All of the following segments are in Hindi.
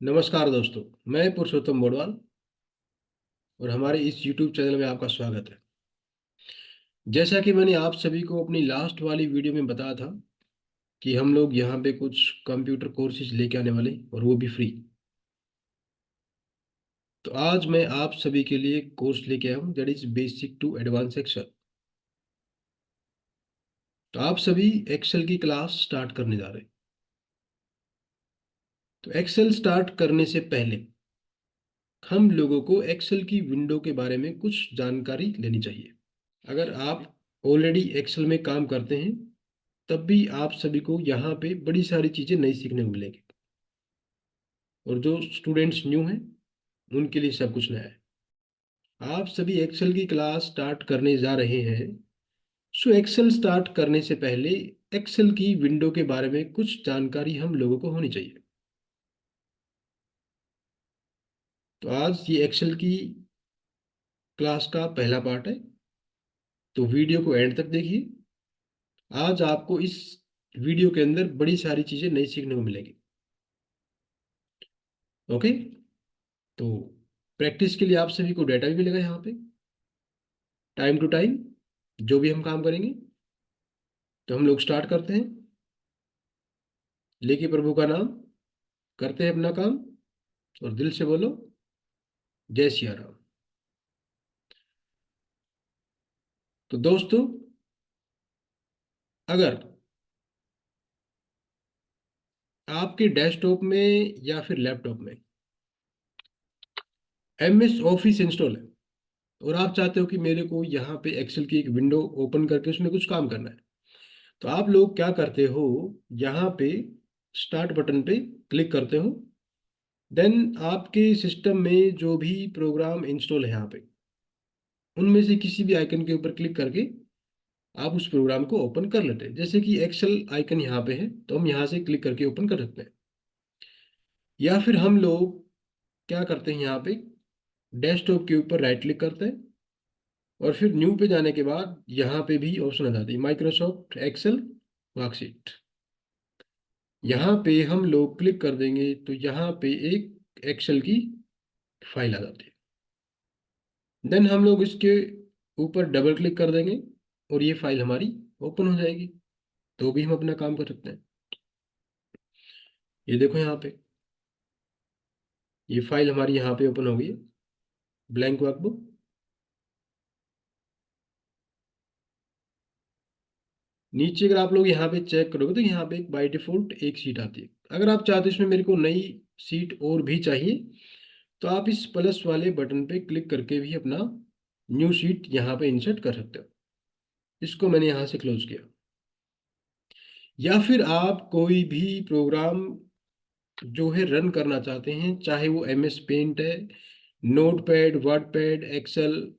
नमस्कार दोस्तों। मैं पुरुषोत्तम बोडवाल और हमारे इस YouTube चैनल में आपका स्वागत है। जैसा कि मैंने आप सभी को अपनी लास्ट वाली वीडियो में बताया था कि हम लोग यहाँ पे कुछ कंप्यूटर कोर्सेज लेके आने वाले और वो भी फ्री। तो आज मैं आप सभी के लिए कोर्स लेके आया हूँ, that is basic to advance Excel. तो आप सभी एक्सेल की क्लास स्टार्ट करने जा रहे हैं। तो एक्सेल स्टार्ट करने से पहले हम लोगों को एक्सेल की विंडो के बारे में कुछ जानकारी लेनी चाहिए। अगर आप ऑलरेडी एक्सेल में काम करते हैं तब भी आप सभी को यहाँ पे बड़ी सारी चीज़ें नई सीखने को मिलेगी, और जो स्टूडेंट्स न्यू हैं उनके लिए सब कुछ नया है। आप सभी एक्सेल की क्लास स्टार्ट करने जा रहे हैं। सो एक्सेल स्टार्ट करने से पहले एक्सेल की विंडो के बारे में कुछ जानकारी हम लोगों को होनी चाहिए। तो आज ये एक्सेल की क्लास का पहला पार्ट है, तो वीडियो को एंड तक देखिए। आज आपको इस वीडियो के अंदर बड़ी सारी चीज़ें नई सीखने को मिलेगी। ओके, तो प्रैक्टिस के लिए आप सभी को डाटा भी मिलेगा यहाँ पे टाइम टू टाइम, जो भी हम काम करेंगे। तो हम लोग स्टार्ट करते हैं। लेके प्रभु का नाम, करते हैं अपना काम और दिल से बोलो जय सिया राम। तो दोस्तों, अगर आपके डेस्कटॉप में या फिर लैपटॉप में MS ऑफिस इंस्टॉल है और आप चाहते हो कि मेरे को यहाँ पे एक्सेल की एक विंडो ओपन करके उसमें कुछ काम करना है, तो आप लोग क्या करते हो, यहाँ पे स्टार्ट बटन पे क्लिक करते हो। देन आपके सिस्टम में जो भी प्रोग्राम इंस्टॉल है यहाँ पे, उनमें से किसी भी आइकन के ऊपर क्लिक करके आप उस प्रोग्राम को ओपन कर लेते हैं। जैसे कि एक्सेल आइकन यहाँ पे है तो हम यहाँ से क्लिक करके ओपन कर सकते हैं। या फिर हम लोग क्या करते हैं, यहाँ पे डेस्कटॉप के ऊपर राइट क्लिक करते हैं और फिर न्यू पे जाने के बाद यहाँ पे भी ऑप्शन आ जाती है माइक्रोसॉफ्ट एक्सेल वर्कशीट। यहाँ पे हम लोग क्लिक कर देंगे तो यहाँ पे एक एक्सेल की फाइल आ जाती है। देन हम लोग इसके ऊपर डबल क्लिक कर देंगे और ये फाइल हमारी ओपन हो जाएगी, तो भी हम अपना काम कर सकते हैं। ये देखो यहाँ पे ये फाइल हमारी यहाँ पे ओपन हो गई है, ब्लैंक वर्कबुक। नीचे अगर आप लोग यहाँ पे चेक करोगे तो यहाँ पे एक बाय डिफॉल्ट एक सीट आती है। अगर आप चाहते हो इसमें मेरे को नई सीट और भी चाहिए, तो आप इस प्लस वाले बटन पे क्लिक करके भी अपना न्यू सीट यहाँ पे इंसर्ट कर सकते हो। इसको मैंने यहाँ से क्लोज किया। या फिर आप कोई भी प्रोग्राम जो है रन करना चाहते हैं, चाहे वो MS पेंट है, नोटपैड, वर्डपैड, एक्सेल,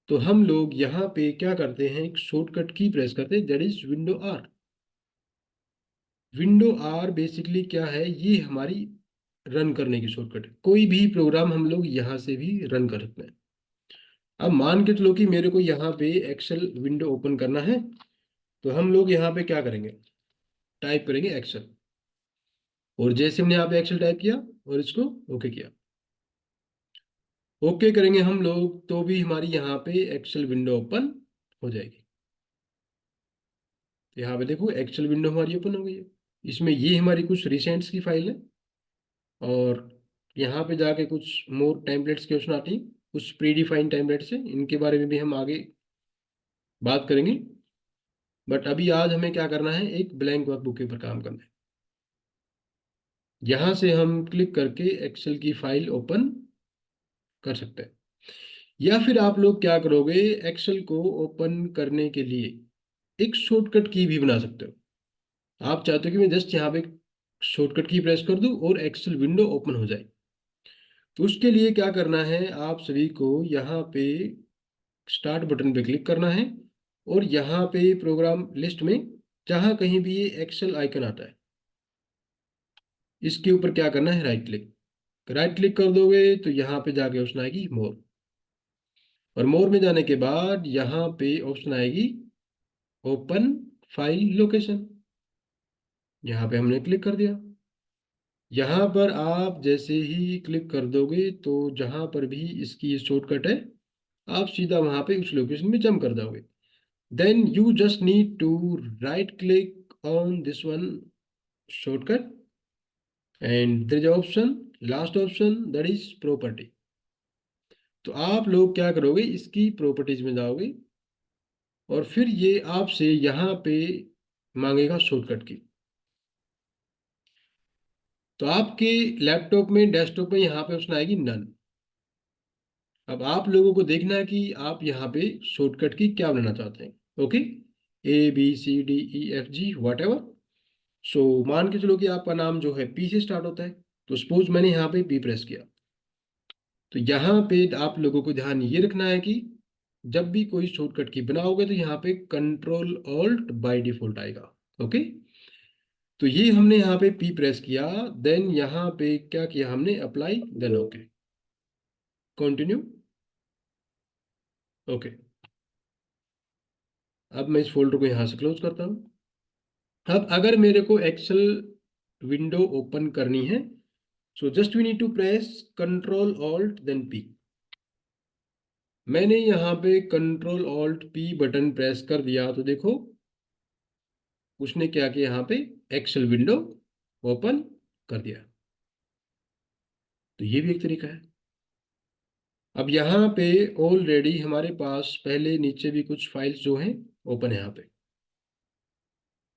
तो हम लोग यहाँ पे क्या करते हैं, एक शॉर्टकट की प्रेस करते हैं, that is window R. Window R basically क्या है, ये हमारी रन करने की शॉर्टकट है। कोई भी प्रोग्राम हम लोग यहाँ से भी रन कर सकते हैं। अब मान के चलो कि मेरे को यहाँ पे एक्सेल विंडो ओपन करना है, तो हम लोग यहाँ पे क्या करेंगे, टाइप करेंगे एक्सेल, और जैसे हमने यहाँ पे एक्सेल टाइप किया और इसको ओके किया, ओके करेंगे हम लोग, तो भी हमारी यहाँ पे एक्सेल विंडो ओपन हो जाएगी। यहाँ पे देखो एक्सेल विंडो हमारी ओपन हो गई है। इसमें ये हमारी कुछ रिसेंट्स की फाइल है, और यहाँ पे जाके कुछ मोर टेम्पलेट्स की ऑप्शन आती है, कुछ प्री डिफाइंड टेम्पलेट्स है, इनके बारे में भी हम आगे बात करेंगे। बट अभी आज हमें क्या करना है, एक ब्लैंक वर्कबुक के ऊपर काम करना है। यहाँ से हम क्लिक करके एक्सेल की फाइल ओपन कर सकते हैं। या फिर आप लोग क्या करोगे, एक्सेल को ओपन करने के लिए एक शॉर्टकट की भी बना सकते हो। आप चाहते हो कि मैं जस्ट यहाँ पे शॉर्टकट की प्रेस कर दूं और एक्सेल विंडो ओपन हो जाए, तो उसके लिए क्या करना है, आप सभी को यहाँ पे स्टार्ट बटन पे क्लिक करना है और यहाँ पे प्रोग्राम लिस्ट में जहाँ कहीं भी ये एक्सेल आइकन आता है, इसके ऊपर क्या करना है, राइट क्लिक। राइट क्लिक कर दोगे तो यहाँ पे जाके ऑप्शन आएगी मोर, और मोर में जाने के बाद यहाँ पे ऑप्शन आएगी ओपन फाइल लोकेशन। यहाँ पे हमने क्लिक कर दिया। यहाँ पर आप जैसे ही क्लिक कर दोगे तो जहाँ पर भी इसकी ये शॉर्टकट है, आप सीधा वहाँ पे उस लोकेशन में जंप कर जाओगे। Then you just need to right click on this one shortcut and there is an option, last option, that is property। तो आप लोग क्या करोगे, इसकी प्रॉपर्टीज में जाओगे और फिर ये आपसे यहाँ पे मांगेगा शॉर्टकट की। तो आपके लैपटॉप में, डेस्कटॉप में यहाँ पे ऑप्शन आएगी नन। अब आप लोगों को देखना है कि आप यहाँ पे शॉर्टकट की क्या बनाना चाहते हैं। Okay, ABCDEFG whatever. So मान के चलो कि आपका नाम जो है पी से स्टार्ट होता है, तो सपोज मैंने यहाँ पे पी प्रेस किया। तो यहाँ पे आप लोगों को ध्यान ये रखना है कि जब भी कोई शॉर्टकट की बनाओगे तो यहाँ पे कंट्रोल ऑल्ट बाय डिफॉल्ट आएगा। ओके, तो ये हमने यहाँ पे पी प्रेस किया, देन यहाँ पे क्या किया हमने, apply, then okay, continue. Okay, अब मैं इस फोल्डर को यहाँ से क्लोज करता हूँ। अब अगर मेरे को एक्सेल विंडो ओपन करनी है, so just we need to press control alt then P. मैंने यहाँ पे control alt P button press कर दिया तो देखो उसने क्या किया, यहाँ पे एक्सेल विंडो ओपन कर दिया। तो ये भी एक तरीका है। अब यहाँ पे ऑलरेडी हमारे पास पहले नीचे भी कुछ फाइल्स जो हैं ओपन है यहाँ पे।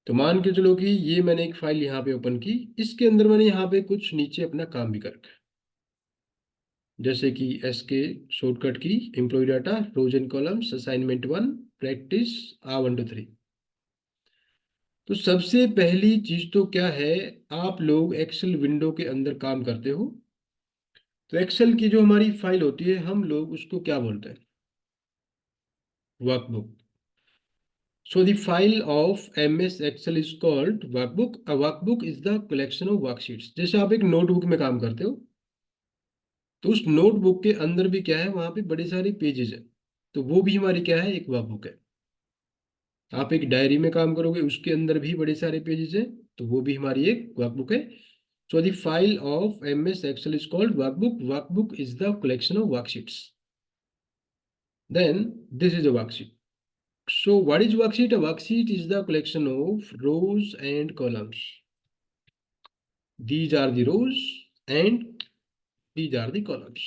तो मान के चलो कि ये मैंने एक फाइल यहाँ पे ओपन की, इसके अंदर मैंने यहाँ पे कुछ नीचे अपना काम भी कर रखा है, जैसे कि SK shortcut key, employ data, rows and columns, assignment 1, practice, A1 to 3। तो सबसे पहली चीज तो क्या है, आप लोग एक्सेल विंडो के अंदर काम करते हो, तो एक्सेल की जो हमारी फाइल होती है हम लोग उसको क्या बोलते हैं, workbook. So the file of MS Excel is called workbook. A workbook is the collection of worksheets. जैसे आप एक नोटबुक में काम करते हो, तो उस नोटबुक के अंदर भी क्या है, वहां पे बड़े सारे पेजेस है, तो वो भी हमारी क्या है, एक वर्कबुक है। आप एक डायरी में काम करोगे, उसके अंदर भी बड़े सारे पेजेस है, तो वो भी हमारी एक वर्कबुक है। So the file of MS Excel is called workbook. Workbook is the collection of worksheets. Then this is a worksheet. So what is worksheet? A worksheet is the collection of rows and columns. These are the rows and these are the columns.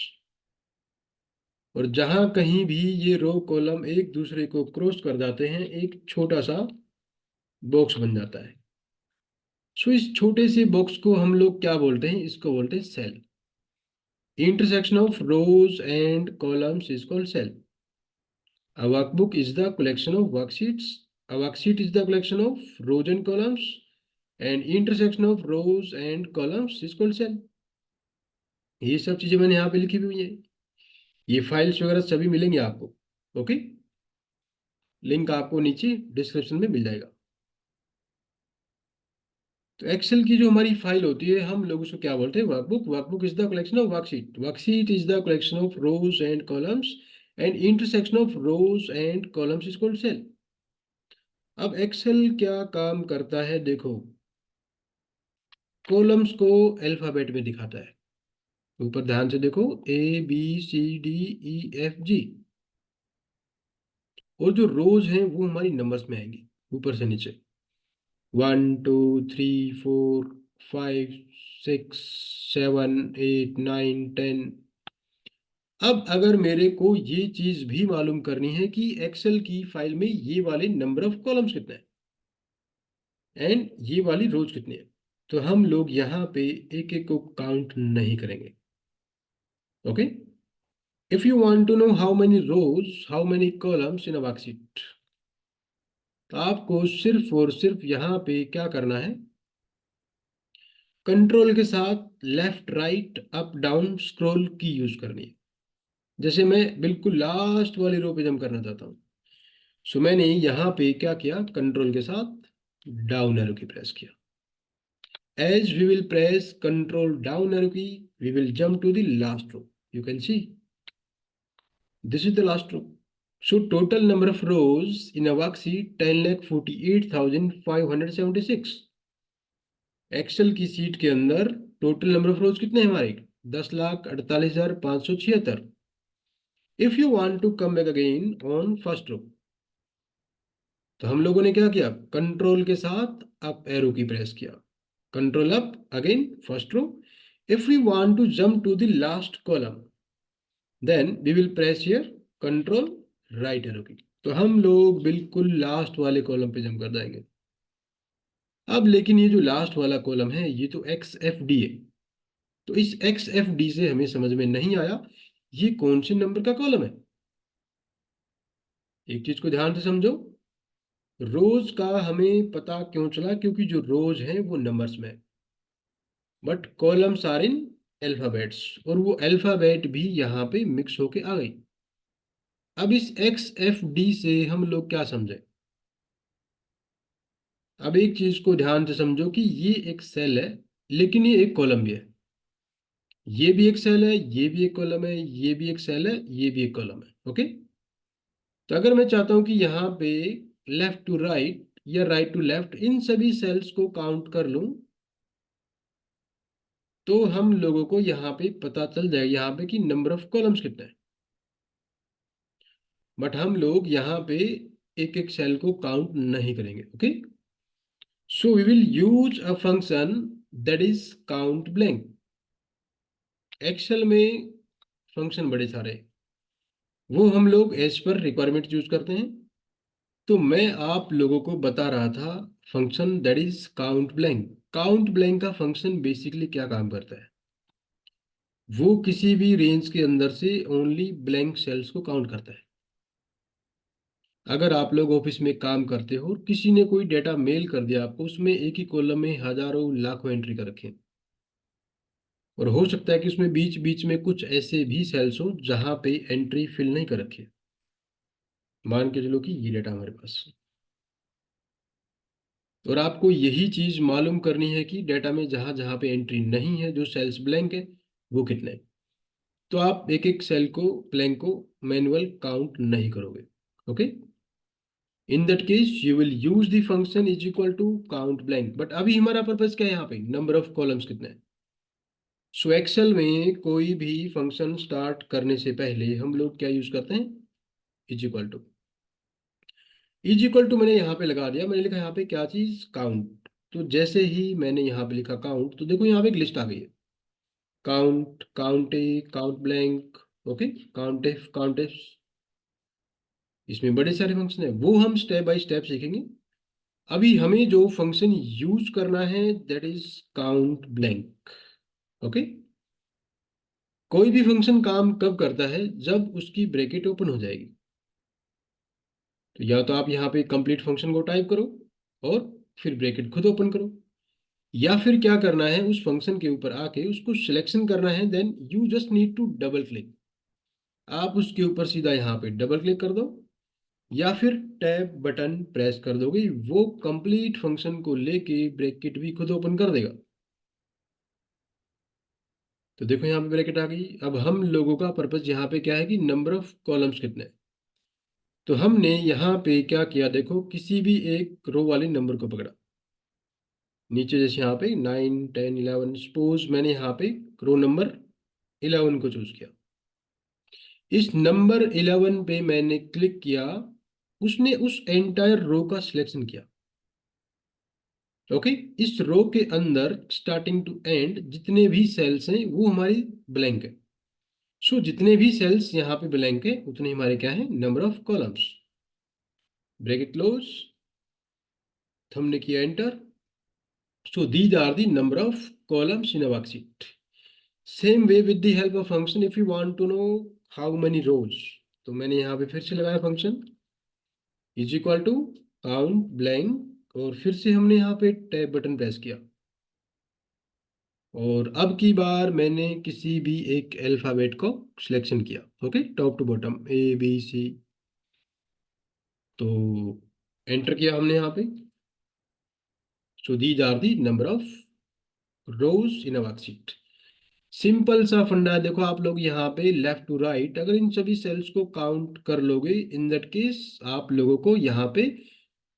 और जहां कहीं भी ये रो कॉलम एक दूसरे को क्रॉस कर जाते हैं, एक छोटा सा बॉक्स बन जाता है। सो इस छोटे से बॉक्स को हम लोग क्या बोलते हैं, इसको बोलते हैं cell. Intersection of rows and columns is called cell. A workbook is the collection of worksheets. A worksheet is the collection of rows and columns, and intersection of rows and columns is called cell। ये सब चीजें मैंने यहाँ पे लिखी हुई हैं। ये फाइल्स वगैरह सभी मिलेंगे आपको। ओके, लिंक आपको नीचे डिस्क्रिप्शन में मिल जाएगा। तो एक्सेल की जो हमारी फाइल होती है हम लोग उसको क्या बोलते हैं, workbook. Workbook is the collection of worksheet. Worksheet is the collection of rows and columns, and intersection of rows and columns is called cell. अब एक्सेल क्या काम करता है, देखो कॉलम्स को अल्फाबेट में दिखाता है। ऊपर ध्यान से देखो, ABCDEFG। और जो रोज हैं वो हमारी नंबर्स में आएंगी, ऊपर से नीचे, 1 2 3 4 5 6 7 8 9 10। अब अगर मेरे को ये चीज भी मालूम करनी है कि एक्सेल की फाइल में ये वाले नंबर ऑफ कॉलम्स कितने हैं एंड ये वाली रोज कितनी है, तो हम लोग यहाँ पे एक एक को काउंट नहीं करेंगे। Okay, if you want to know how many rows, how many columns in a worksheet, तो आपको सिर्फ और सिर्फ यहाँ पे क्या करना है, कंट्रोल के साथ left right up down scroll की यूज करनी है। जैसे मैं बिल्कुल लास्ट वाली रो पे जंप करना चाहता हूँ, सो मैंने यहाँ पे क्या किया, कंट्रोल के साथ डाउन एरो की प्रेस किया। As we will press control down arrow key, we will jump to the last row. You can see this is the last row. So total number of rows in a worksheet 10,48,576। Excel की सीट के अंदर टोटल नंबर ऑफ रोज कितने हैं हमारे? 10,48,576। If you want to come back again on first row, तो हम लोगों ने क्या किया? कंट्रोल के साथ अप एरो की प्रेस किया, control up again first row. If we want to jump to the last column, then we will press here control right arrow key. तो हम लोग बिल्कुल लास्ट वाले कॉलम पे जंप कर जाएंगे। अब लेकिन ये जो लास्ट वाला कॉलम है ये तो एक्स एफ डी है। तो इस एक्स एफ डी से हमें समझ में नहीं आया ये कौन से नंबर का कॉलम है। एक चीज को ध्यान से समझो, रोज का हमें पता क्यों चला? क्योंकि जो रोज है वो नंबर्स में है, but columns are in alphabets, और वो अल्फाबेट भी यहाँ पे मिक्स होके आ गई। अब इस एक्स एफ डी से हम लोग क्या समझे? अब एक चीज को ध्यान से समझो कि ये एक सेल है, लेकिन ये एक कॉलम भी है। ये भी एक सेल है, ये भी एक कॉलम है, ये भी एक सेल है, ये भी एक कॉलम है। ओके। तो अगर मैं चाहता हूं कि यहाँ पे लेफ्ट टू राइट या राइट टू लेफ्ट इन सभी सेल्स को काउंट कर लूं, तो हम लोगों को यहाँ पे पता चल जाएगा यहाँ पे कि नंबर ऑफ कॉलम्स कितना है। बट हम लोग यहाँ पे एक एक सेल को काउंट नहीं करेंगे। Okay. So we will use a function that is count blank. Excel में फंक्शन बड़े सारे हैं, वो हम लोग एज पर रिक्वायरमेंट यूज करते हैं। तो मैं आप लोगों को बता रहा था function that is count blank. Count blank का फंक्शन बेसिकली क्या काम करता है? वो किसी भी रेंज के अंदर से ओनली ब्लैंक सेल्स को काउंट करता है। अगर आप लोग ऑफिस में काम करते हो और किसी ने कोई डेटा मेल कर दिया आपको, उसमें एक ही कॉलम में हजारों लाखों एंट्री कर रखे हैं, और हो सकता है कि उसमें बीच बीच में कुछ ऐसे भी सेल्स हो जहां पे एंट्री फिल नहीं कर रखी है। मान के चलो कि ये डेटा हमारे पास, और आपको यही चीज मालूम करनी है कि डेटा में जहां जहां पे एंट्री नहीं है, जो सेल्स ब्लैंक है, वो कितने हैं। तो आप एक एक सेल को, ब्लैंक को मैनुअल काउंट नहीं करोगे। Okay. In that case you will use the function is equal to count blank. But अभी हमारा पर्पज क्या है? यहाँ पे नंबर ऑफ कॉलम्स कितने हैं। सो एक्सेल में कोई भी फंक्शन स्टार्ट करने से पहले हम लोग क्या यूज करते हैं? Is equal to. Is equal to मैंने यहाँ पे लगा दिया, मैंने लिखा यहाँ पे क्या चीज? काउंट। तो जैसे ही मैंने यहाँ पे लिखा काउंट, तो देखो यहाँ पे एक लिस्ट आ गई है। Count, count A, count blank, okay, count F, count F. इसमें बड़े सारे फंक्शन है, वो हम स्टेप बाय स्टेप सीखेंगे। अभी हमें जो फंक्शन यूज करना है that is count blank. Okay. कोई भी फंक्शन काम कब करता है? जब उसकी ब्रैकेट ओपन हो जाएगी। तो या तो आप यहाँ पे कंप्लीट फंक्शन को टाइप करो और फिर ब्रैकेट खुद ओपन करो, या फिर क्या करना है, उस फंक्शन के ऊपर आके उसको सिलेक्शन करना है, then you just need to double click. आप उसके ऊपर सीधा यहाँ पे डबल क्लिक कर दो, या फिर टैब बटन प्रेस कर दोगे, वो कंप्लीट फंक्शन को लेके ब्रैकेट भी खुद ओपन कर देगा। तो देखो यहाँ पे ब्रैकेट आ गई। अब हम लोगों का पर्पज यहाँ पे क्या है कि नंबर ऑफ कॉलम्स कितने हैं। तो हमने यहाँ पे क्या किया, देखो किसी भी एक रो वाले नंबर को पकड़ा, नीचे जैसे यहाँ पे 9, 10, 11, सपोज मैंने यहाँ पे रो नंबर 11 को चूज किया। इस नंबर 11 पे मैंने क्लिक किया, उसने उस एंटायर रो का सिलेक्शन किया। ओके। इस रो के अंदर स्टार्टिंग टू एंड जितने भी सेल्स हैं वो हमारी ब्लैंक है। सो जितने भी सेल्स यहाँ पे ब्लैंक है उतने हमारे क्या है? Number of columns. Bracket close, हमने किया enter. So these are the number of columns in a worksheet. Same way with the help of function, if you want to know how many rows, तो मैंने यहाँ पे फिर से लगाया function is equal to count blank, और फिर से हमने यहाँ पे टैब बटन प्रेस किया, और अब की बार मैंने किसी भी एक अल्फाबेट को सिलेक्शन किया। Okay, top to bottom A B C। तो एंटर किया हमने यहाँ पे। So these are the number of rows in a worksheet. Simple सा फंडा है। देखो आप लोग यहाँ पे लेफ्ट टू राइट अगर इन सभी सेल्स को काउंट कर लोगे, इन दैट केस आप लोगों को यहाँ पे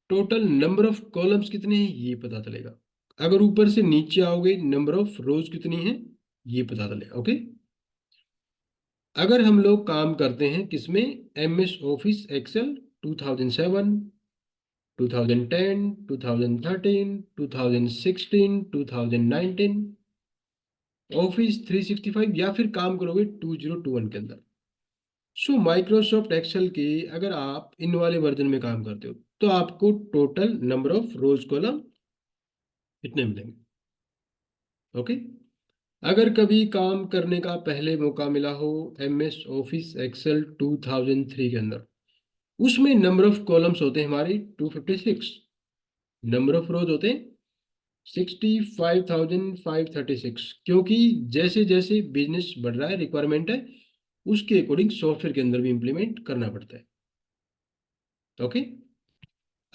टोटल नंबर ऑफ कॉलम्स कितने हैं ये पता चलेगा। अगर ऊपर से नीचे आओगे नंबर ऑफ रोज कितनी है ये पता चले। ओके, अगर हम लोग काम करते हैं किसमें, M S office Excel 2007, 2010, 2013, 2016, 2019, office 365, या फिर काम करोगे 2021 के अंदर। सो माइक्रोसॉफ्ट एक्सेल के अगर आप इन वाले वर्जन में काम करते हो तो आपको total number of rose column इतने मिलेंगे। ओके, अगर कभी काम करने का पहले मौका मिला हो एम एस ऑफिस एक्सेल 2003 के अंदर, उसमें नंबर ऑफ कॉलम्स होते हैं हमारे 256, नंबर ऑफ रोज होते हैं 65,536, क्योंकि जैसे जैसे बिजनेस बढ़ रहा है रिक्वायरमेंट है उसके अकॉर्डिंग सॉफ्टवेयर के अंदर भी इंप्लीमेंट करना पड़ता है। ओके,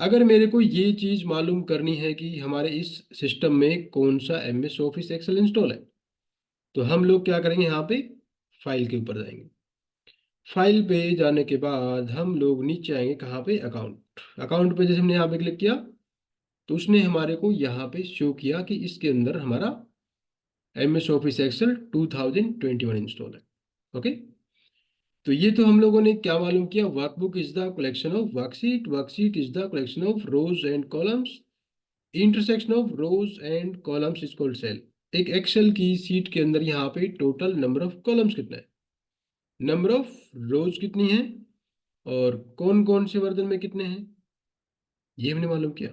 अगर मेरे को ये चीज़ मालूम करनी है कि हमारे इस सिस्टम में कौन सा M S office Excel install है, तो हम लोग क्या करेंगे, यहाँ पे फाइल के ऊपर जाएंगे। फाइल पे जाने के बाद हम लोग नीचे आएंगे, कहाँ पे, अकाउंट। अकाउंट पे जैसे हमने यहाँ पे क्लिक किया तो उसने हमारे को यहाँ पे शो किया कि इसके अंदर हमारा M S office Excel 2021 install है। ओके, तो ये तो हम लोगों ने क्या मालूम किया, workbook is the collection of worksheet, worksheet is the collection of rows and columns, intersection of rows and columns is called cell. एक एक्सेल की सीट के अंदर यहाँ पे टोटल नंबर ऑफ कॉलम्स कितना है, नंबर ऑफ रोज कितनी है, और कौन कौन से वर्जन में कितने हैं, ये हमने मालूम किया।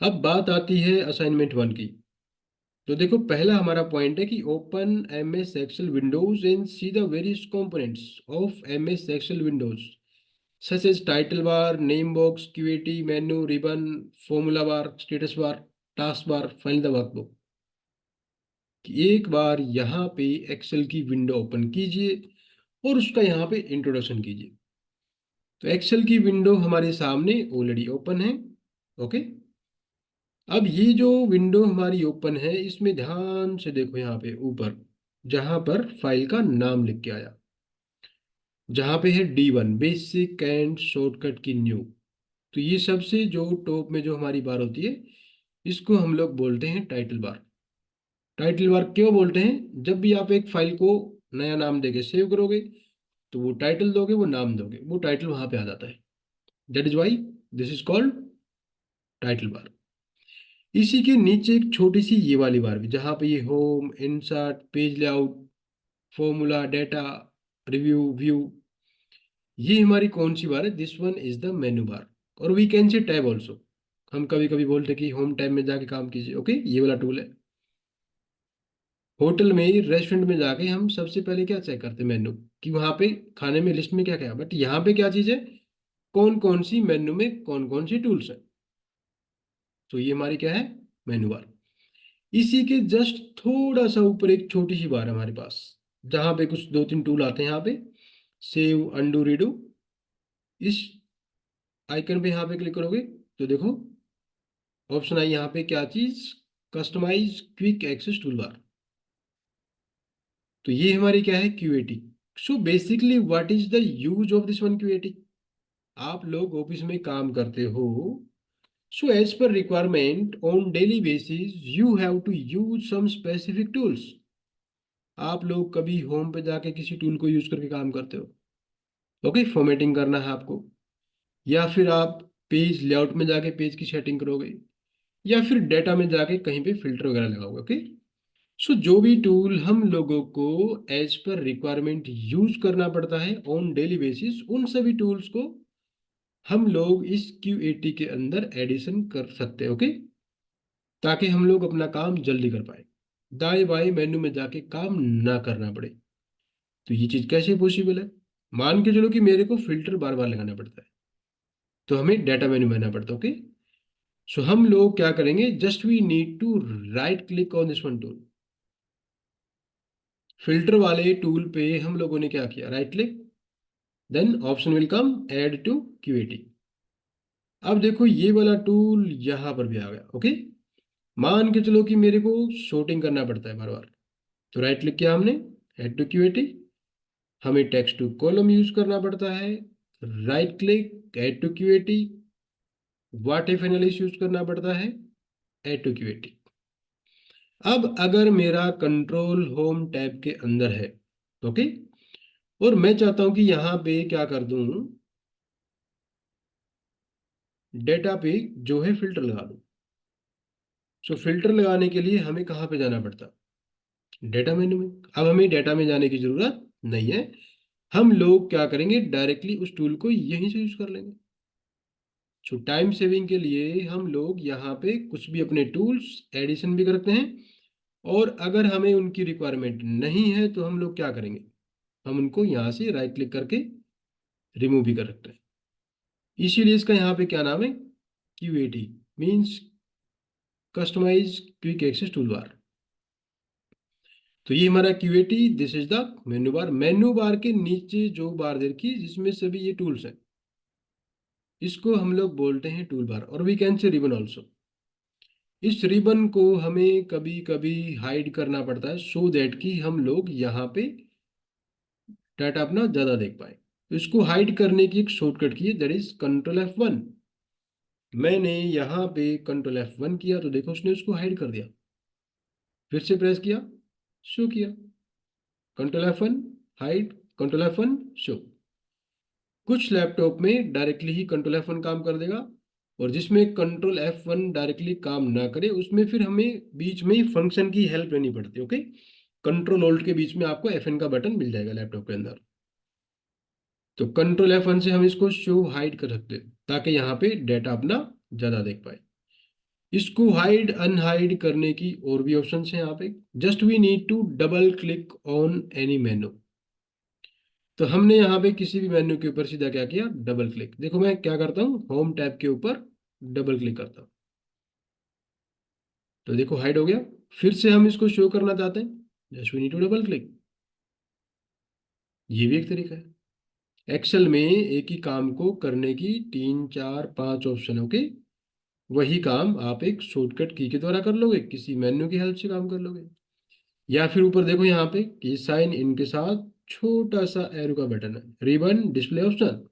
अब बात आती है असाइनमेंट 1 की। तो देखो पहला हमारा पॉइंट है कि open M S Excel windows and see the various components of M S Excel windows such as title bar, name box, QAT, menu, ribbon, formula bar, status bar, task bar, find the workbook. एक बार यहाँ पे एक्सेल की विंडो ओपन कीजिए और उसका यहाँ पे इंट्रोडक्शन कीजिए। तो एक्सेल की विंडो हमारे सामने ऑलरेडी ओपन है। ओके, अब ये जो विंडो हमारी ओपन है इसमें ध्यान से देखो, यहाँ पे ऊपर जहां पर फाइल का नाम लिख के आया, जहां पे है D1 बेसिक एंड शॉर्टकट की न्यू, तो ये सबसे जो टॉप में जो हमारी बार होती है इसको हम लोग बोलते हैं टाइटल बार। टाइटल बार क्यों बोलते हैं, जब भी आप एक फाइल को नया नाम देके सेव करोगे तो वो टाइटल दोगे, वो नाम दोगे, वो टाइटल वहां पे आ जाता है। That is why this is called title bar. इसी के नीचे एक छोटी सी ये वाली बार भी, जहाँ पे ये home, insert, page layout, formula, data, review, view, ये हमारी कौन सी बार है, this one is the menu bar. और we can say tab also, हम कभी कभी बोलते कि होम टैब में जाके काम कीजिए। ओके, ये वाला टूल है। होटल में, रेस्टोरेंट में जाके हम सबसे पहले क्या चेक करते हैं, मेनू, कि वहाँ पे खाने में लिस्ट में क्या क्या है। बट यहाँ पे क्या चीज़ है, कौन कौन सी मेनू में कौन कौन सी टूल्स है, तो ये हमारी क्या है, मेनू बार। इसी के जस्ट थोड़ा सा ऊपर एक छोटी सी बार है हमारे पास, जहाँ पे कुछ दो तीन टूल आते हैं यहाँ पे, सेव, अंडू, रीडू। इस आइकन पे यहाँ पे क्लिक करोगे तो देखो ऑप्शन आई यहाँ पे, क्या चीज, customise quick access tool bar. तो ये हमारी क्या है, QAT. So basically what is the use of this one QAT. आप लोग ऑफिस में काम करते हो, so as per requirement on daily basis you have to use some specific tools. आप लोग कभी होम पे जाके किसी टूल को यूज करके काम करते हो, ओके, फॉर्मेटिंग करना है आपको, या फिर आप पेज लेआउट में जाके पेज की सेटिंग करोगे, या फिर डेटा में जाके कहीं पे फिल्टर वगैरह लगाओगे। ओके, सो जो भी टूल हम लोगों को एज पर रिक्वायरमेंट यूज करना पड़ता है ऑन डेली बेसिस, उन सभी टूल्स को हम लोग इस क्यूएटी के अंदर एडिशन कर सकते हैं। ओके, ताकि हम लोग अपना काम जल्दी कर पाए, दाएं बाएं मेन्यू में जाके काम ना करना पड़े। तो ये चीज कैसे पॉसिबल है, मान के चलो कि मेरे को फिल्टर बार बार लगाना पड़ता है, तो हमें डाटा मेन्यू में आना पड़ता है। ओके, सो हम लोग क्या करेंगे, just we need to right click on this one tool. Filter वाले टूल पे हम लोगों ने क्या किया, right click, then option will come add to QAT. अब देखो ये वाला टूल यहाँ पर भी आ गया। ओके, मान के चलो कि मेरे को शॉर्टिंग करना पड़ता है बार बार, तो राइट क्लिक किया हमने, ऐड टू क्यूएटी। हमें टेक्स्ट टू कॉलम यूज करना पड़ता है, right click, add to QAT. What if analysis use करना पड़ता है, ऐड टू क्यूएटी। अब अगर मेरा कंट्रोल होम टैब के अंदर है, ओके, और मैं चाहता हूं कि यहां पे क्या कर दूं, डेटा पे जो है फिल्टर लगा दूं। सो फिल्टर लगाने के लिए हमें कहाँ पे जाना पड़ता, डेटा मेन्यू में। अब हमें डेटा में जाने की जरूरत नहीं है, हम लोग क्या करेंगे, डायरेक्टली उस टूल को यहीं से यूज कर लेंगे। सो टाइम सेविंग के लिए हम लोग यहाँ पे कुछ भी अपने टूल्स एडिशन भी करते हैं, और अगर हमें उनकी रिक्वायरमेंट नहीं है तो हम लोग क्या करेंगे, हम उनको यहाँ से राइट क्लिक करके रिमूव भी कर सकते हैं। इसीलिए इसका यहाँ पे क्या नाम है, QAT, means customise quick access tool bar. तो ये हमारा QAT, this is the menu bar. Menu bar के नीचे जो बार दे रखी है जिसमें सभी ये टूल्स हैं, इसको हम लोग बोलते हैं टूल बार, और we can say ribbon also. इस रिबन को हमें कभी कभी हाइड करना पड़ता है, सो दैट कि हम लोग यहाँ पे डाटा अपना ज़्यादा देख पाए। तो इसको हाइड करने की एक शॉर्टकट की है, दैट इज कंट्रोल F1। मैंने यहाँ पे कंट्रोल F1 किया तो देखो उसने उसको हाइड कर दिया। फिर से प्रेस किया, शो किया, control F1 hide, control F1 show. कुछ लैपटॉप में डायरेक्टली ही कंट्रोल F1 काम कर देगा, और जिसमें कंट्रोल F1 डायरेक्टली काम ना करे उसमें फिर हमें बीच में ही फंक्शन की हेल्प लेनी पड़ती है। ओके, कंट्रोल Alt के बीच में आपको FN का बटन मिल जाएगा लैपटॉप के अंदर। तो कंट्रोल F1 से हम इसको शो हाइड कर सकते हैं, ताकि यहाँ पे डेटा अपना ज़्यादा देख पाए। इसको हाइड अनहाइड करने की और भी ऑप्शन है यहाँ पे। Just we need to double click on any menu. तो हमने यहाँ पे किसी भी मेन्यू के ऊपर सीधा क्या किया, डबल क्लिक। देखो मैं क्या करता हूँ, होम टैब के ऊपर डबल क्लिक करता हूँ, तो देखो हाइड हो गया। फिर से हम इसको शो करना चाहते हैं, just we need to double click. ये भी एक तरीका है। एक्सेल में एक ही काम को करने की 3 4 5 ऑप्शन, ओके। वही काम आप एक शॉर्टकट की के द्वारा कर लोगे, किसी मेन्यू की हेल्प से काम कर लोगे। या फिर ऊपर देखो यहाँ पे कि साइन इन के साथ छोटा सा एरो का बटन है, रिबन डिस्प्ले ऑप्शन।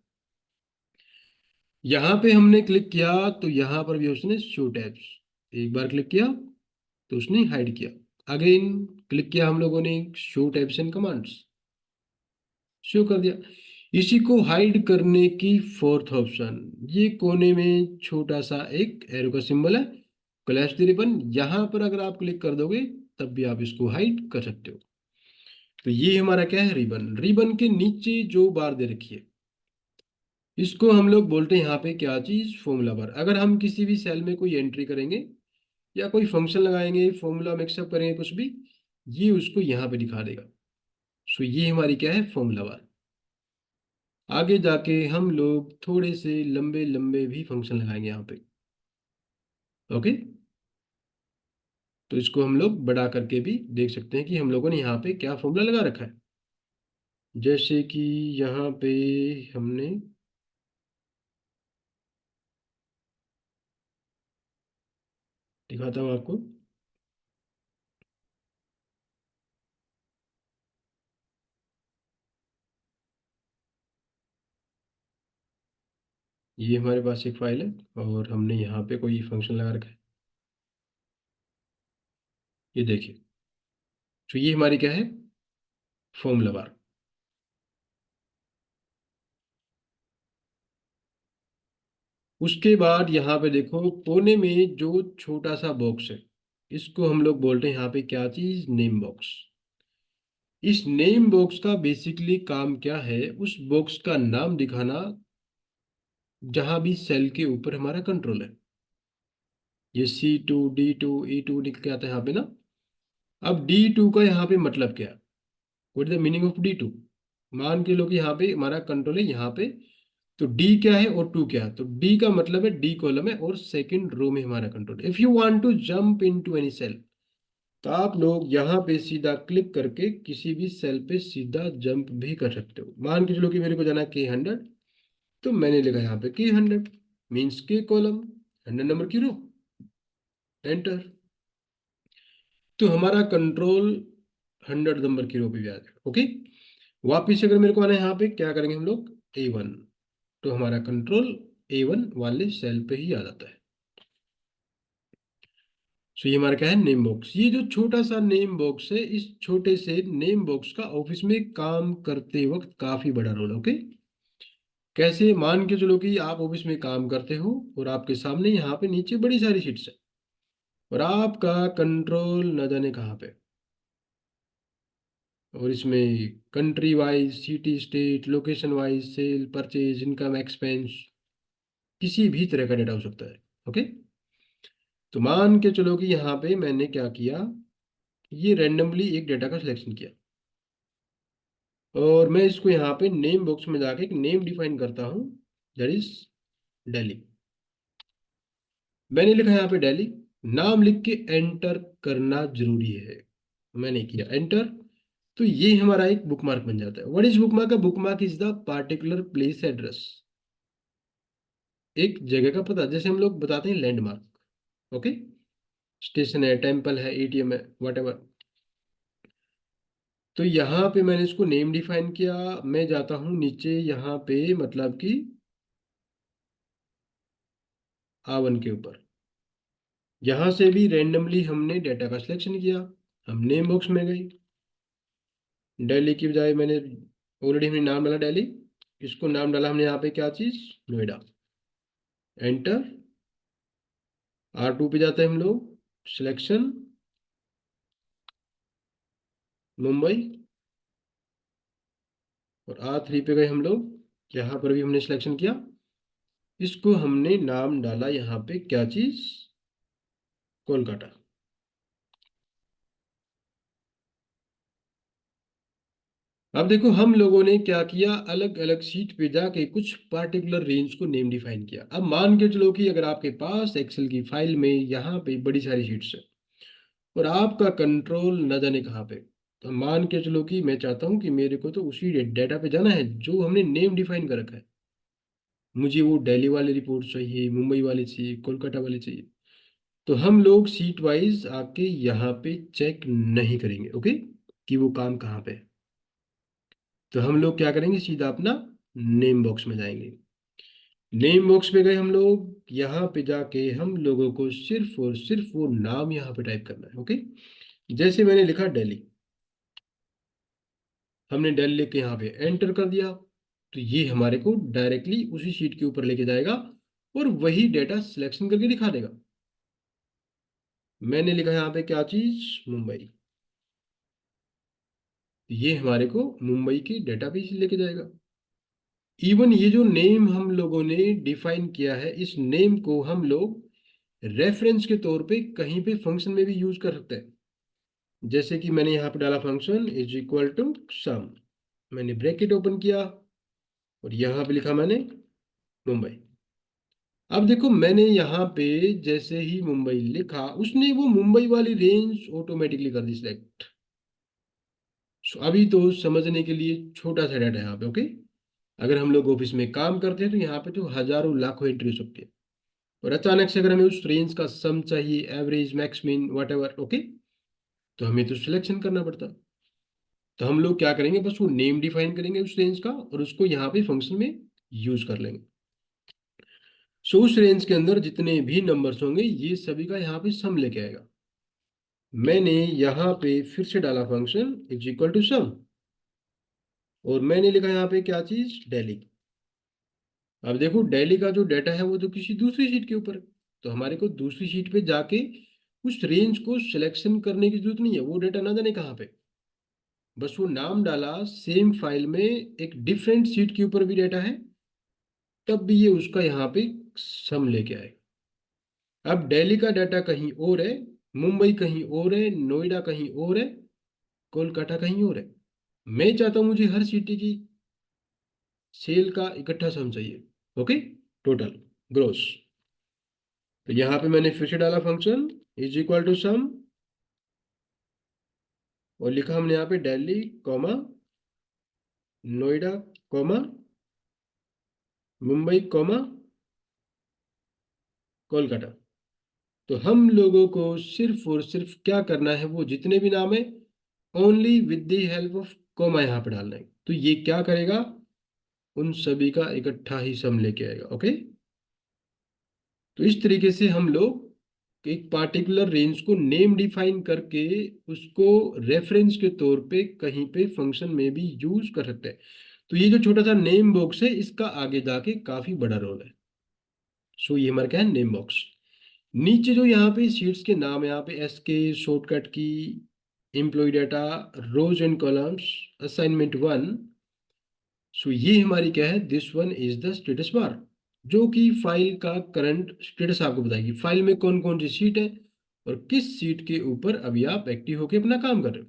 यहाँ पे हमने क्लिक किया तो यहाँ पर भी उसने शो टैब्स, एक बार क्लिक किया तो उसने हाइड किया। अगेन क्लिक किया हम लोगों ने, show tabs and commands, show कर दिया। इसी को हाइड करने की फोर्थ ऑप्शन, ये कोने में छोटा सा एक एरो का सिंबल है, क्लैश द रिबन। यहाँ पर अगर आप क्लिक कर दोगे तब भी आप इसको हाइड कर सकते हो। तो ये हमारा क्या है, रिबन। रिबन के नीचे जो बार दे रखी है इसको हम लोग बोलते हैं यहाँ पे क्या चीज, फॉर्मूला बार। अगर हम किसी भी सेल में कोई एंट्री करेंगे या कोई फंक्शन लगाएंगे, फॉर्मूला मिक्सअप करेंगे कुछ भी, ये उसको यहाँ पे दिखा देगा। सो ये हमारी क्या है, फॉर्मूला बार। आगे जाके हम लोग थोड़े से लंबे लंबे भी फंक्शन लगाएंगे यहाँ पे, ओके। तो इसको हम लोग बड़ा करके भी देख सकते हैं कि हम लोगों ने यहाँ पे क्या फॉर्मूला लगा रखा है। जैसे कि यहाँ पे हमने, दिखाता हूँ आपको। ये हमारे पास एक फाइल है और हमने यहाँ पे कोई फंक्शन लगा रखा है, ये देखिए। तो ये हमारी क्या है, फॉर्मूला बार। उसके बाद यहाँ पे देखो कोने में जो छोटा सा बॉक्स है, इसको हम लोग बोलते हैं यहाँ पे क्या चीज, नेम बॉक्स। इस नेम बॉक्स का बेसिकली काम क्या है, उस बॉक्स का नाम दिखाना जहां भी सेल के ऊपर हमारा कंट्रोल है। ये C2 D2 E2 लिख के आता है यहाँ पे ना। अब D2 का यहाँ पे मतलब क्या है, what is the meaning of D2। मान के लो कि यहाँ पे हमारा कंट्रोल है यहाँ पे, तो डी क्या है और टू क्या है, तो डी का मतलब है डी कॉलम है और सेकंड रो में हमारा control. If you want to jump into any cell, तो आप लोग यहाँ पे सीधा क्लिक करके किसी भी सेल पे सीधा जंप भी कर सकते हो। मान के चलो कि मेरे को जाना है K100, तो मैंने लिखा यहाँ पे K100, मीन्स के कॉलम 100 नंबर की रो, एंटर। तो हमारा कंट्रोल 100 नंबर की रो पे भी आ जाएगा, ओके। वापिस से अगर मेरे को आना है यहाँ पे, क्या करेंगे हम लोग, A1, तो हमारा कंट्रोल A1 वाले सेल पे ही आ जाता है। सो ये हमारा क्या है, नेम बॉक्स। ये जो छोटा सा नेम बॉक्स है, इस छोटे से नेम बॉक्स का ऑफिस में काम करते वक्त काफी बड़ा रोल है। ओके, कैसे, मान के चलो कि आप ऑफिस में काम करते हो और आपके सामने यहाँ पे नीचे बड़ी सारी शीट्स है और आपका कंट्रोल न जाने कहाँ पे, और इसमें country wise, city state, location wise, sale, purchase, income, expense, किसी भी तरह का डेटा हो सकता है। ओके, तो मान के चलो कि यहाँ पे मैंने क्या किया, ये रैंडमली एक डेटा का सिलेक्शन किया और मैं इसको यहाँ पे नेम बॉक्स में जाके एक नेम डिफाइन करता हूँ, दैट इज दिल्ली। मैंने लिखा यहाँ पे दिल्ली, नाम लिख के एंटर करना जरूरी है। मैंने किया एंटर, तो ये हमारा एक बुकमार्क बन जाता है। What is bookmark? Bookmark is the particular place address, एक जगह का पता, जैसे हम लोग बताते हैं लैंडमार्क। ओके, स्टेशन है, टेम्पल है, एटीएम है, वट। तो यहाँ पे मैंने इसको नेम डिफाइन किया। मैं जाता हूँ नीचे यहाँ पे, मतलब कि A1 के ऊपर, यहाँ से भी रैंडमली हमने डेटा का सिलेक्शन किया। हम नेम बॉक्स में गए, दिल्ली की बजाय मैंने ऑलरेडी हमने नाम डाला दिल्ली, इसको नाम डाला हमने यहाँ पे क्या चीज़, नोएडा। एंटर, R2 पे जाते हैं हम लोग, सिलेक्शन, मुंबई, और R3 पे गए हम लोग, यहाँ पर भी हमने सिलेक्शन किया। इसको हमने नाम डाला यहाँ पे क्या चीज़, कोलकाता। अब देखो हम लोगों ने क्या किया, अलग अलग सीट पे जाके कुछ पार्टिकुलर रेंज को नेम डिफाइन किया। अब मान के चलो कि अगर आपके पास एक्सेल की फाइल में यहाँ पे बड़ी सारी शीट्स है और आपका कंट्रोल न जाने कहाँ पे, तो मान के चलो कि मैं चाहता हूँ कि मेरे को तो उसी डेटा पे जाना है जो हमने नेम डिफाइन कर रखा है। मुझे वो दिल्ली वाली रिपोर्ट चाहिए, मुंबई वाली चाहिए, कोलकाता वाली चाहिए। तो हम लोग सीट वाइज आके यहाँ पे चेक नहीं करेंगे, ओके, कि वो काम कहाँ पे है। तो हम लोग क्या करेंगे, सीधा अपना नेम बॉक्स में जाएंगे। नेम बॉक्स में गए हम लोग, यहाँ पे जाके हम लोगों को सिर्फ और सिर्फ वो नाम यहाँ पे टाइप करना है। ओके, जैसे मैंने लिखा दिल्ली, हमने दिल्ली लिख के यहाँ पे एंटर कर दिया, तो ये हमारे को डायरेक्टली उसी शीट के ऊपर लेके जाएगा और वही डेटा सिलेक्शन करके दिखा देगा। मैंने लिखा यहाँ पे क्या चीज, मुंबई, ये हमारे को मुंबई की डेटा पे लेके जाएगा। इवन ये जो नेम हम लोगों ने डिफाइन किया है, इस नेम को हम लोग रेफरेंस के तौर पे कहीं पे फंक्शन में भी यूज कर सकते हैं। जैसे कि मैंने यहाँ पे डाला फंक्शन इज इक्वल टू सम, मैंने ब्रैकेट ओपन किया और यहाँ पे लिखा मैंने मुंबई। अब देखो मैंने यहाँ पे जैसे ही मुंबई लिखा, उसने वो मुंबई वाली रेंज ऑटोमेटिकली कर दी सिलेक्ट। अभी तो समझने के लिए छोटा सा डाटा है यहाँ पे। ओके, अगर हम लोग ऑफिस में काम करते हैं तो यहाँ पे तो हजारों लाखों एंट्री हो सकती है, और अचानक से अगर हमें उस रेंज का सम चाहिए, average, max, mean, what ever, okay, तो हमें तो सिलेक्शन करना पड़ता है। तो हम लोग क्या करेंगे, बस वो नेम डिफाइन करेंगे उस रेंज का और उसको यहाँ पे फंक्शन में यूज कर लेंगे। सो उस रेंज के अंदर जितने भी नंबर्स होंगे ये सभी का यहाँ पे सम लेके आएगा। मैंने यहाँ पे फिर से डाला function is equal to sum, और मैंने लिखा यहाँ पे क्या चीज, दिल्ली। अब देखो दिल्ली का जो डाटा है वो तो किसी दूसरी शीट के ऊपर है, तो हमारे को दूसरी शीट पे जाके उस रेंज को सिलेक्शन करने की जरूरत नहीं है। वो डाटा ना जाने कहाँ पे, बस वो नाम डाला, सेम फाइल में एक डिफरेंट सीट के ऊपर भी डाटा है, तब भी ये उसका यहाँ पे सम लेके आएगा। अब दिल्ली का डाटा कहीं और है, मुंबई कहीं और है, नोएडा कहीं और है, कोलकाता कहीं और है। मैं चाहता हूँ मुझे हर सिटी की सेल का इकट्ठा सम चाहिए। Okay, total, gross. तो यहाँ पे मैंने फिर से डाला function is equal to sum, और लिखा हमने यहाँ पे Delhi comma Noida comma Mumbai comma Kolkata. तो हम लोगों को सिर्फ और सिर्फ क्या करना है, वो जितने भी नाम है only with the help of comma यहाँ पे डालना है। तो ये क्या करेगा, उन सभी का इकट्ठा ही सम लेके आएगा। ओके, तो इस तरीके से हम लोग एक पार्टिकुलर रेंज को नेम डिफाइन करके उसको रेफरेंस के तौर पे कहीं पे फंक्शन में भी यूज कर सकते हैं। तो ये जो छोटा सा नेम बॉक्स है इसका आगे जाके काफी बड़ा रोल है। सो ये हमारा क्या है, नेम बॉक्स। नीचे जो यहाँ पे शीट्स के नाम है, यहाँ पे S K, shortcut key, employ data, rows and columns, assignment one. सो ये हमारी क्या है, this one is the status bar, जो कि फाइल का करंट स्टेटस आपको बताएगी। फाइल में कौन कौन सी सीट है और किस सीट के ऊपर अभी आप एक्टिव होकर अपना काम कर रहे हो।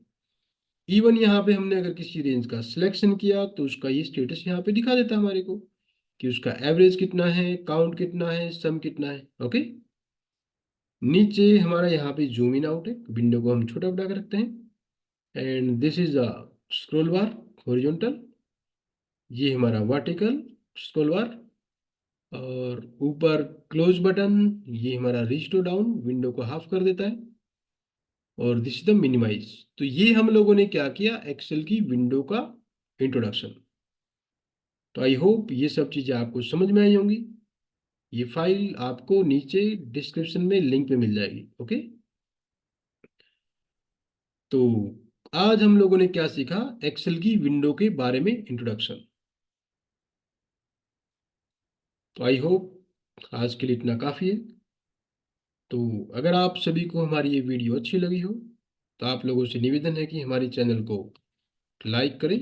इवन यहाँ पे हमने अगर किसी रेंज का सिलेक्शन किया तो उसका ये स्टेटस यहाँ पे दिखा देता है हमारे को, कि उसका एवरेज कितना है, काउंट कितना है, सम कितना है। ओके। नीचे हमारा यहाँ पे जूम इन आउट है, विंडो को हम छोटा बड़ा कर रखते हैं। And this is a scroll bar, horizontal. ये हमारा वर्टिकल स्क्रॉल बार। और ऊपर क्लोज बटन, ये हमारा रिस्टोर डाउन, विंडो को हाफ कर देता है। और दिस इज द मिनिमाइज। तो ये हम लोगों ने क्या किया, एक्सेल की विंडो का इंट्रोडक्शन। तो आई होप ये सब चीज़ें आपको समझ में आई होंगी। ये फाइल आपको नीचे डिस्क्रिप्शन में लिंक पे मिल जाएगी। ओके। तो आज हम लोगों ने क्या सीखा, एक्सेल की विंडो के बारे में इंट्रोडक्शन। तो आई होप आज के लिए इतना काफ़ी है। तो अगर आप सभी को हमारी ये वीडियो अच्छी लगी हो तो आप लोगों से निवेदन है कि हमारे चैनल को लाइक करें,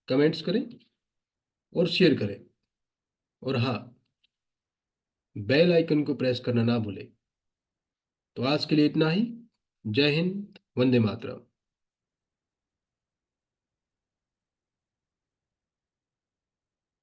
कमेंट्स करें और शेयर करें। और हाँ, बेल आइकन को प्रेस करना ना भूलें। तो आज के लिए इतना ही। जय हिंद, वंदे मातरम।